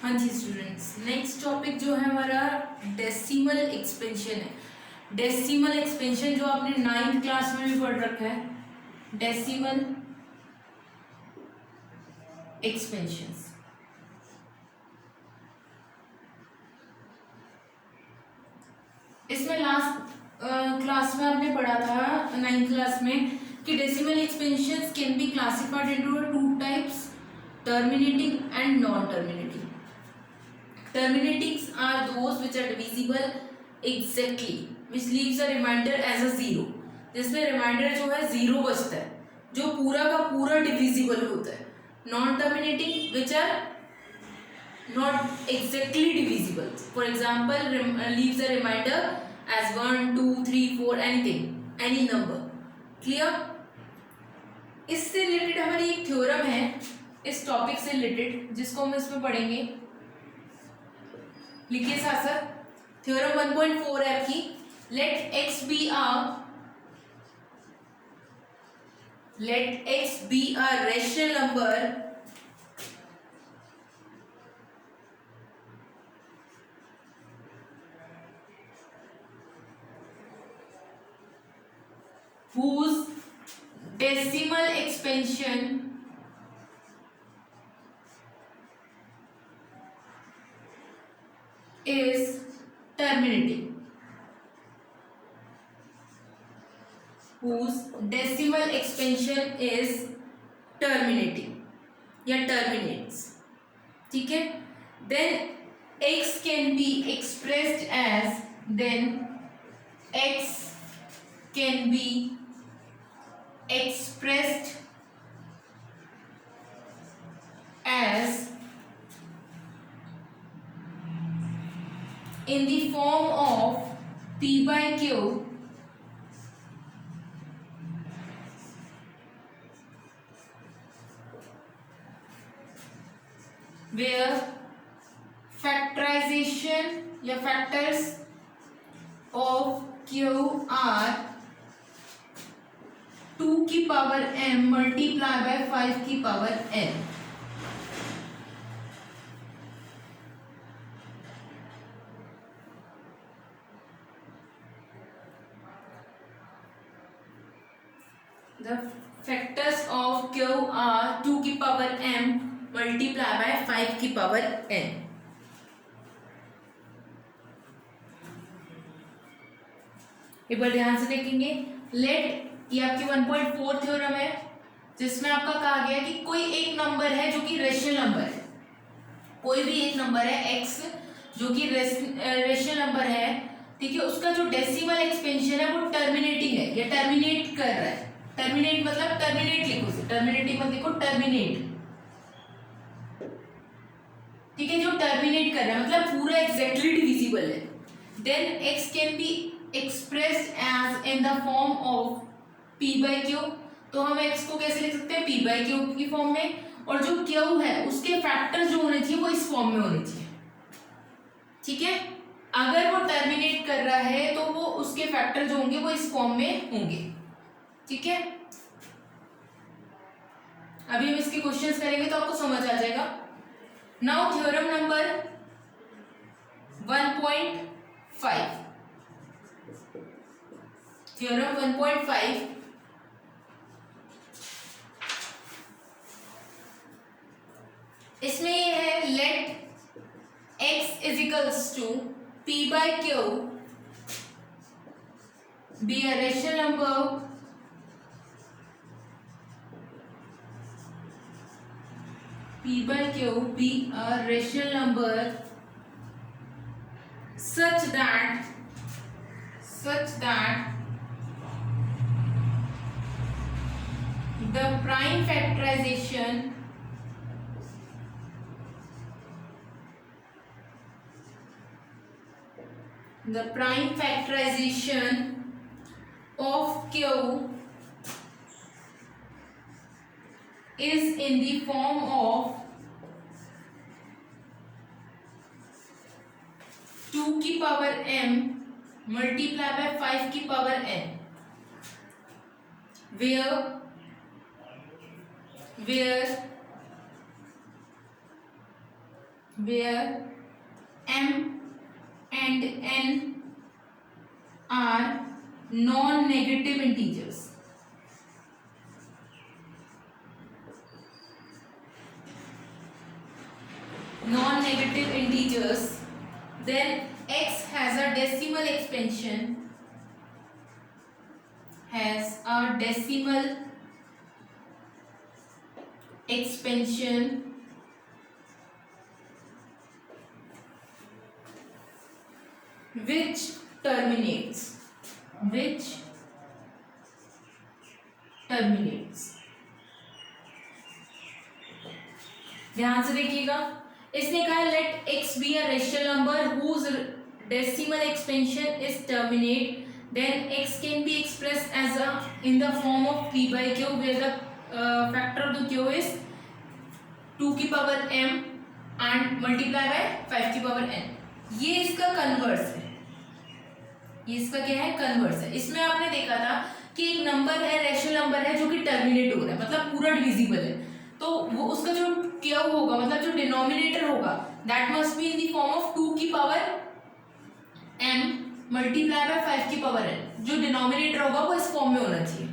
हाँ जी students, next topic जो है हमारा डेसिमल एक्सपेंशन है। डेसिमल एक्सपेंशन जो आपने 9th क्लास में भी पढ़ रखा है, डेसिमल एक्सपेंशंस। इसमें लास्ट क्लास में आपने पढ़ा था 9th क्लास में कि decimal expansions can be classified into two types, terminating and non terminating. Terminatings are those which are divisible exactly, which leaves a remainder as a zero. जिसमें reminder जो है zero बचता है, जो पूरा का पूरा डिविजिबल होता है. Non terminating which are not exactly divisible. For example leaves a remainder as 1, 2, 3, 4 anything, any number. Clear? इससे रिलेटेड हमारी एक थ्योरम है, इस टॉपिक से रिलेटेड, जिसको हम इसमें पढ़ेंगे. लिखिए साथ साथ. थ्योरम 1.4 है आपकी. Let x be a rational number whose decimal expansion is terminating. Whose decimal expansion is terminating या terminates. ठीक है. Then x can be expressed as, then x can be expressed as in the form of p by q where factorization या factors of q are 2 की power m multiply by 5 की power n. The factors of q are 2 की power m multiply by 5 की power n. एक बार ध्यान से देखेंगे. Late ये आपकी 1.4 थ्योरम है, जिसमें आपका कहा गया कि कोई एक नंबर है जो कि रेशनल नंबर है. कोई भी एक नंबर है x जो कि रेशनल नंबर है, ठीक है. उसका जो डेसिमल एक्सपेंशन है वो टर्मिनेटिंग है या टर्मिनेट कर रहा है. टर्मिनेट मतलब टर्मिनेट लिखो, टर्मिनेटिंग मत लिखो, टर्मिनेट. ठीक है. जो टर्मिनेट कर रहा है मतलब पूरा एग्जैक्टली डिविजिबल है. Then x can be expressed as in the form of p by q. तो हम x को कैसे लिख सकते हैं? p बाई क्यू की फॉर्म में. और जो q है उसके फैक्टर्स जो होने चाहिए वो इस फॉर्म में होने चाहिए. ठीक है. अगर वो टर्मिनेट कर रहा है तो वो उसके फैक्टर जो होंगे वो इस फॉर्म में होंगे. ठीक है. अभी हम इसके क्वेश्चंस करेंगे तो आपको समझ आ जाएगा. Now theorem number 1.5. थ्योरम 1.5 इसमें ये है, let x is equals to p by q be a rational number p by q be a rational number such that the prime factorization of q is in the form of 2 की power m multiply by 5 की power n, where where m and n are non-negative integers. Non-negative integers, then x has a decimal expansion, which terminates. ध्यान से देखिएगा, इसने कहा let x be a rational number whose decimal expansion is terminate, then x can be expressed as a in the form of 3/q where the factor of the q is 2 की power m and multiply by 5 की power n. ये इसका converse है, ये इसका क्या है, converse है. इसमें आपने देखा था कि एक नंबर है, रेशनल नंबर है जो कि टर्मिनेट हो रहा है, मतलब पूरा डिविजिबल है, तो वो उसका जो क्या होगा, मतलब जो डिनोमिनेटर होगा that must be in the form of 2 की पावर m मल्टीप्लाई बाय 5 की पावर n. जो डिनोमिनेटर होगा वो इस फॉर्म में होना चाहिए.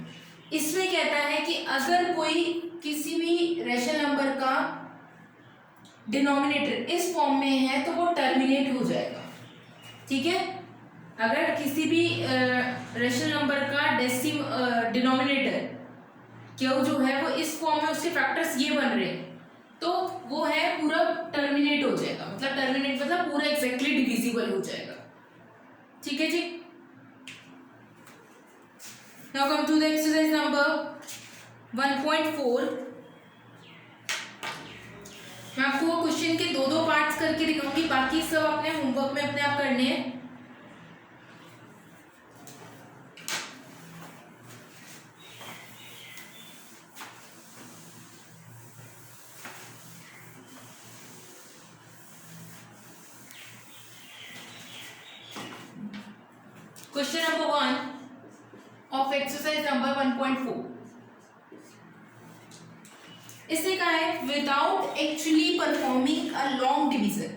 इसमें कहता है कि अगर कोई किसी भी रेशनल नंबर का डिनोमिनेटर इस फॉर्म में है तो वो टर्मिनेट हो जाएगा. ठीक है, अगर किसी भी रेशनल नंबर का डिनोमिनेटर क्यू जो है वो इस फॉर्म में, उसके फैक्टर्स ये बन रहे हैं, तो वो है पूरा टर्मिनेट हो जाएगा. मतलब टर्मिनेट मतलब पूरा एग्जैक्टली डिविजिबल हो जाएगा. ठीक है जी. Now come to the exercise number 1.4. मैं आपको वो क्वेश्चन के दो पार्ट्स करके दिखाऊंगी, बाकी सब अपने होमवर्क में अपने आप करने हैं. Question number 1 of exercise number 1.4. इससे कहा है without actually performing a long division.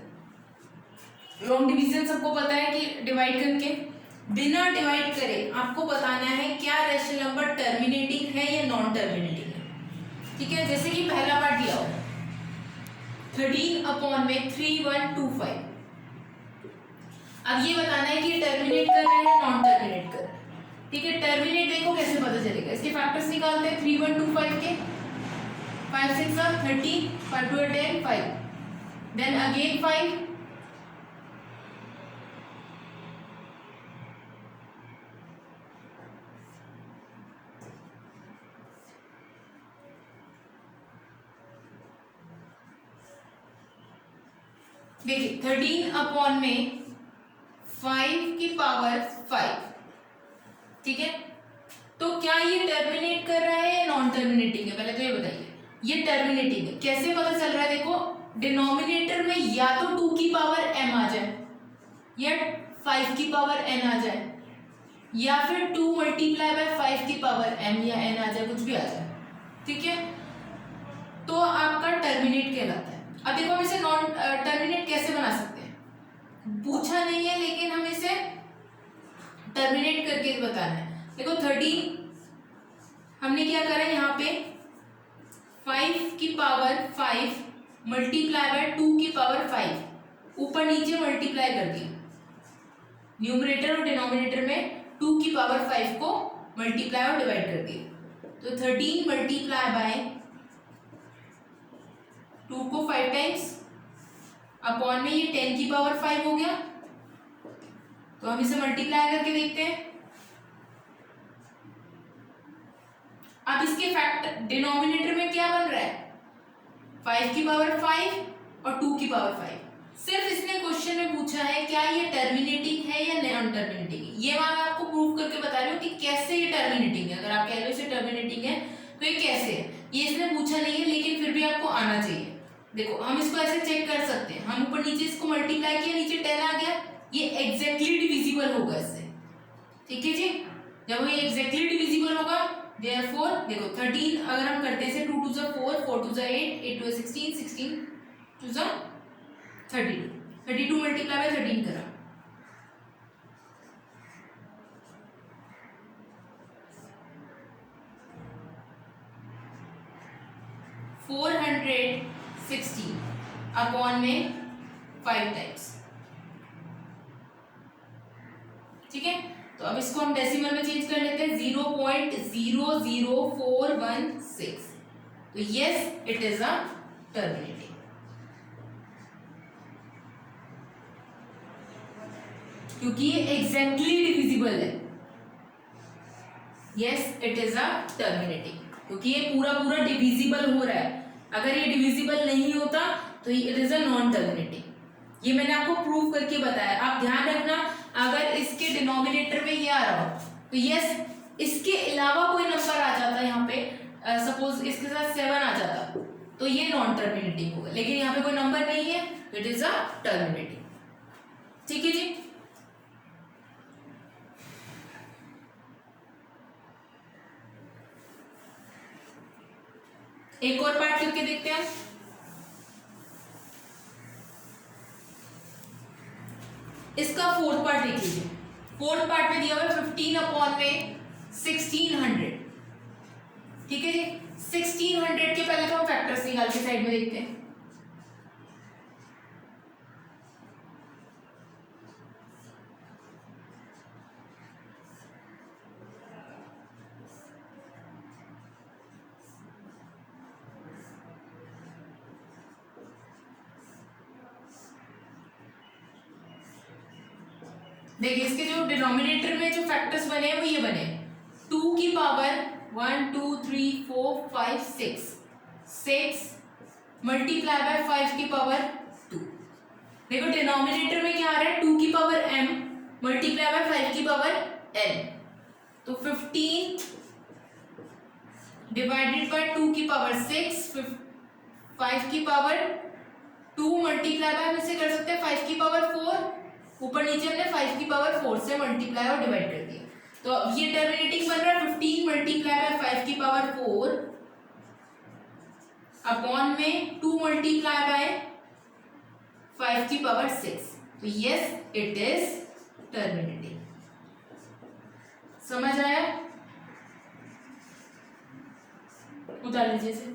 Long division सबको पता है कि डिवाइड करके, बिना डिवाइड करे आपको बताना है क्या रेशनल नंबर टर्मिनेटिंग है या नॉन टर्मिनेटिंग है. ठीक है, जैसे कि पहला पार्ट दिया हो 13/3125. अब ये बताना है कि टर्मिनेट कर रहा है या नॉन टर्मिनेट कर रहा है. ठीक है, टर्मिनेट देखो कैसे पता चलेगा, इसके फैक्टर्स निकालते हैं. 3125 के 5 6 are 30, 5 2 are 10, 5, then again 5, देखिए 13/5 की पावर 5. ठीक है, तो क्या ये टर्मिनेट कर रहा है या नॉन टर्मिनेटिंग है, पहले तो ये बताइए. ये टर्मिनेटिंग है. कैसे पता चल रहा है, देखो डिनोमिनेटर में या तो 2 की पावर m आ जाए या 5 की पावर n आ जाए, या फिर 2 मल्टीप्लाई बाय 5 की पावर m या n आ जाए, कुछ भी आ जाए. ठीक है, तो आपका टर्मिनेट कहलाता है. अब देखो हम इसे नॉन टर्मिनेट कैसे बना सकते हैं, पूछा नहीं है लेकिन हम इसे टर्मिनेट करके बताना है. देखो 13 हमने क्या करा है, यहाँ पे 5 की पावर 5 मल्टीप्लाई बाय 2 की पावर 5 ऊपर नीचे मल्टीप्लाई कर दिया. न्यूमरेटर और डिनोमिनेटर में 2 की पावर 5 को मल्टीप्लाई और डिवाइड कर दिया. तो 13 मल्टीप्लाई बाय 2 को 5 टाइम्स अपॉन में ये 10 की पावर 5 हो गया. तो हम इसे मल्टीप्लाई करके देखते हैं. अब इसके फैक्टर डिनोमिनेटर में क्या बन रहा है, 5 की पावर 5 और 2 की पावर 5. सिर्फ इसने क्वेश्चन में पूछा है क्या ये टर्मिनेटिंग है या नॉन टर्मिनेटिंग है. ये मैं आपको प्रूव करके बता रही हूँ कि कैसे ये टर्मिनेटिंग है. अगर आप कह रहे हो इसे टर्मिनेटिंग है तो ये कैसे है, ये इसने पूछा नहीं है लेकिन फिर भी आपको आना चाहिए. देखो हम इसको ऐसे चेक कर सकते हैं, हम ऊपर नीचे इसको मल्टीप्लाई किया, नीचे 10 आ गया, ये एग्जैक्टली डिविजिबल होगा इससे. ठीक है जी, जब ये एग्जैक्टली डिविजिबल होगा देयरफॉर देखो 13 अगर हम करते हैं 2 2 4 4 2 8 8 2 16 16 2 32 मल्टीप्लाई बाय 13 करा, 460 अपॉन में 5 टाइम्स। ठीक है, तो अब इसको हम डेसिमल में चेंज कर लेते हैं, 0.00416। तो yes it is a terminating. क्योंकि ये एग्जैक्टली डिविजिबल है, yes it is a terminating, क्योंकि ये पूरा पूरा डिविजिबल हो रहा है। अगर ये डिविजिबल नहीं होता तो it is a non terminating. ये मैंने आपको प्रूव करके बताया। आप ध्यान रखना, अगर इसके डिनोमिनेटर में ये आ रहा हो तो यस, इसके अलावा कोई नंबर आ जाता यहाँ पे, सपोज इसके साथ 7 आ जाता तो ये नॉन टर्मिनेटिंग होगा, लेकिन यहाँ पे कोई नंबर नहीं है तो इट इज अ टर्मिनेटिंग। ठीक है जी, एक और पार्ट करके देखते हैं। इसका फोर्थ पार्ट देख लीजिए। फोर्थ पार्ट में दिया हुआ है 15 अपॉन में 1600। ठीक है जी, 1600 के पहले तो हम फैक्टर्स निकाल के साइड में देखते हैं। देखिए, इसके जो डिनोमिनेटर में जो फैक्टर्स बने हैं वो ये बने, 2 की पावर 1 2 3 4 5 6 मल्टीप्लाई बाय 5 की पावर 2। देखो डिनोमिनेटर में क्या आ रहा है, 2 की पावर m मल्टीप्लाई बाय 5 की पावर n। तो 15 डिवाइडेड बाय 2 की पावर 6, 5 की पावर 2 मल्टीप्लाई बाय, हम इसे कर सकते हैं 5 की पावर 4, ऊपर नीचे हमने 5 की पावर 4 से मल्टीप्लाई और डिवाइड कर दिया। तो अब ये टर्मिनेटिंग बन रहा है 15 मल्टीप्लाई बाय 5 की पावर 4 अपॉन में 2 मल्टीप्लाई बाय 5 की पावर 6। तो यस इट इज टर्मिनेटिंग। समझ आया? उतार लीजिए इसे।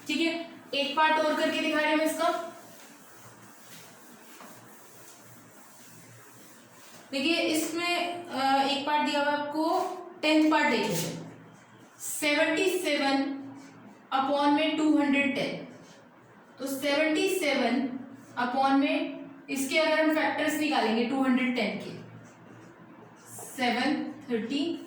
ठीक है, एक पार्ट और करके दिखा रहे हैं इसका। देखिए, इसमें एक पार्ट दिया हुआ आपको, 10th पार्ट देख लीजिए, 77 अपॉन में 210। तो 77 अपॉन में इसके अगर हम फैक्टर्स निकालेंगे 210 के, 730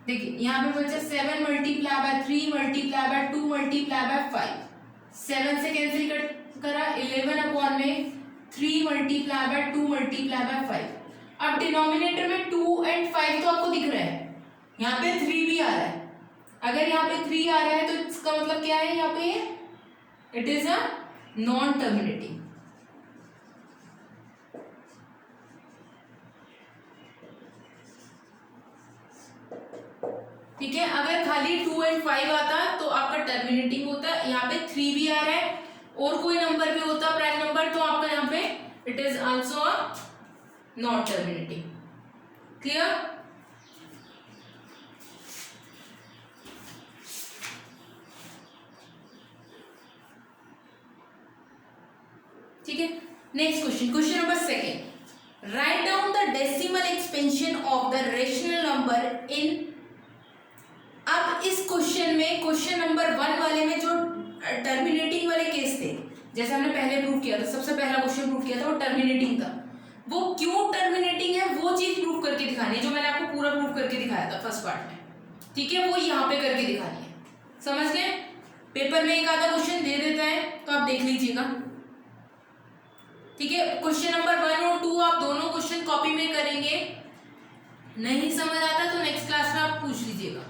देखिए यहाँ पे बचा 7 multiply by 3 multiply by 2 multiply by 5, 7 से कैंसिल करा, 11 अपॉन में 3 मल्टीप्लाई बाय 2 मल्टीप्लाई बाय 5। अब डिनोमिनेटर में 2 एंड 5 तो आपको दिख रहा है, यहाँ पे 3 भी आ रहा है। अगर यहाँ पे 3 आ रहा है तो इसका मतलब क्या है, यहाँ पे it is a non terminating. ठीक है, अगर खाली 2 एंड 5 आता तो आपका टर्मिनेटिंग होता। यहाँ पे 3 भी आ रहा है और कोई नंबर भी होता प्राइम नंबर, तो आपका यहाँ पे it is also a non terminating. Clear? ठीक है, next question, question number 2। Write down the decimal expansion of the rational number in. अब इस क्वेश्चन में, क्वेश्चन नंबर 1 वाले में जो टर्मिनेटिंग वाले केस थे, जैसे हमने पहले प्रूव किया था, सबसे पहला क्वेश्चन प्रूव किया था वो टर्मिनेटिंग था। वो क्यों टर्मिनेटिंग है वो चीज प्रूव करके दिखानी है, जो मैंने आपको पूरा प्रूव करके दिखाया था फर्स्ट पार्ट में। ठीक है, वो यहाँ पे करके दिखानी है। समझ गए? पेपर में एक आधा क्वेश्चन दे देता है तो आप देख लीजिएगा। ठीक है, क्वेश्चन नंबर 1 और 2 आप दोनों क्वेश्चन कॉपी में करेंगे नहीं समझ आता तो नेक्स्ट क्लास में आप पूछ लीजिएगा,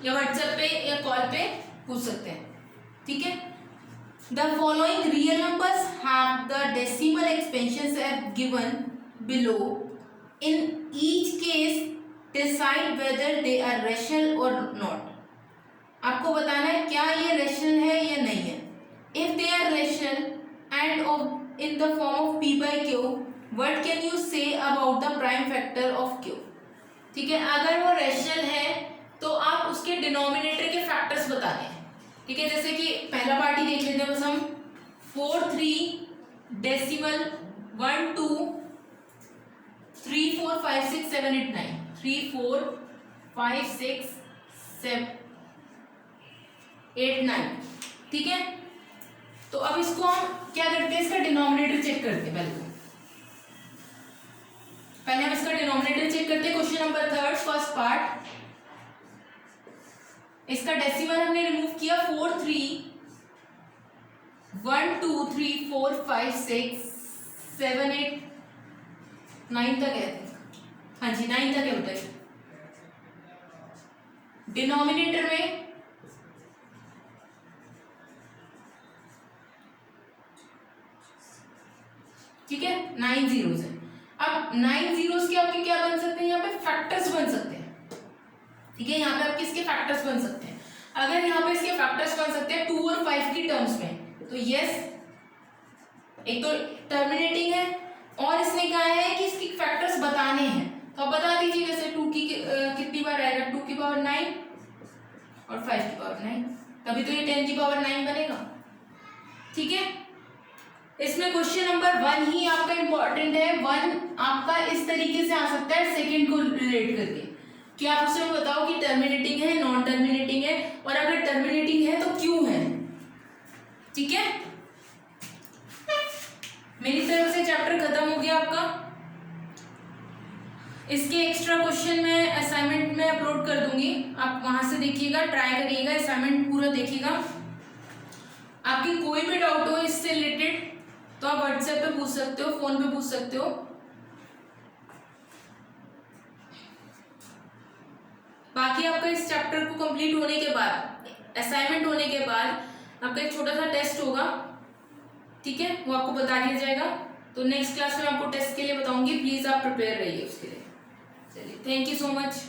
या व्हाट्सएप पे या कॉल पे पूछ सकते हैं, ठीक है। The following real numbers have the decimal expansions as given below, in each case decide whether they are rational or not. आपको बताना है क्या ये रेशनल है या नहीं है। If they are rational and of in the form of p by q, what can you say about the prime factor of q। ठीक है, अगर वो रेशनल है तो आप उसके डिनोमिनेटर के फैक्टर्स बताने हैं, ठीक है। जैसे कि पहला पार्ट ही देख लेते हैं बस हम, 4 3 डेसिमल 1 2 3 4 5 6 7 8 9 3 4 5 6 7 8 9, ठीक है। तो अब इसको हम क्या करते हैं, इसका डिनोमिनेटर चेक करते हैं। पहले हम इसका डिनोमिनेटर चेक करते हैं। क्वेश्चन नंबर 3 फर्स्ट पार्ट, इसका डेसिमल हमने रिमूव किया 4 3 1 2 3 4 5 6 7 8 9 तक है, हाँ जी 9 तक है बेटा। डिनोमिनेटर में ठीक है 9 जीरोस है। अब 9 जीरोस के आपके क्या बन सकते हैं, यहाँ पे फैक्टर्स बन सकते हैं, ठीक है। यहाँ पे आपके इसके फैक्टर्स बन सकते हैं। अगर यहाँ पे इसके फैक्टर्स बन सकते हैं 2 और 5 की टर्म्स में, तो यस, एक तो टर्मिनेटिंग है और इसने कहा है कि इसके फैक्टर्स बताने हैं, तो आप बता दीजिए। जैसे 2 की कितनी बार आएगा, 2 की पावर 9 और 5 की पावर 9, तभी तो ये 10 की पावर 9 बनेगा, ठीक है। इसमें क्वेश्चन नंबर 1 ही आपका इंपॉर्टेंट है। 1 आपका इस तरीके से आ सकता है सेकंड को रिलेट करके, कि आप उसमें बताओ कि टर्मिनेटिंग है नॉन टर्मिनेटिंग है, और अगर टर्मिनेटिंग है तो क्यों है, ठीक है। मेरी तरफ से चैप्टर खत्म हो गया आपका। इसके एक्स्ट्रा क्वेश्चन मैं असाइनमेंट में अपलोड कर दूंगी, आप वहां से देखिएगा, ट्राई करिएगा, असाइनमेंट पूरा देखिएगा। आपकी कोई भी डाउट हो इससे रिलेटेड तो आप व्हाट्सएप पे पूछ सकते हो, फोन पे पूछ सकते हो। बाकी आपका इस चैप्टर को कंप्लीट होने के बाद, असाइनमेंट होने के बाद आपका एक छोटा सा टेस्ट होगा, ठीक है, वो आपको बता दिया जाएगा। तो नेक्स्ट क्लास में आपको टेस्ट के लिए बताऊंगी, प्लीज आप प्रिपेयर रहिए उसके लिए। चलिए, थैंक यू सो मच।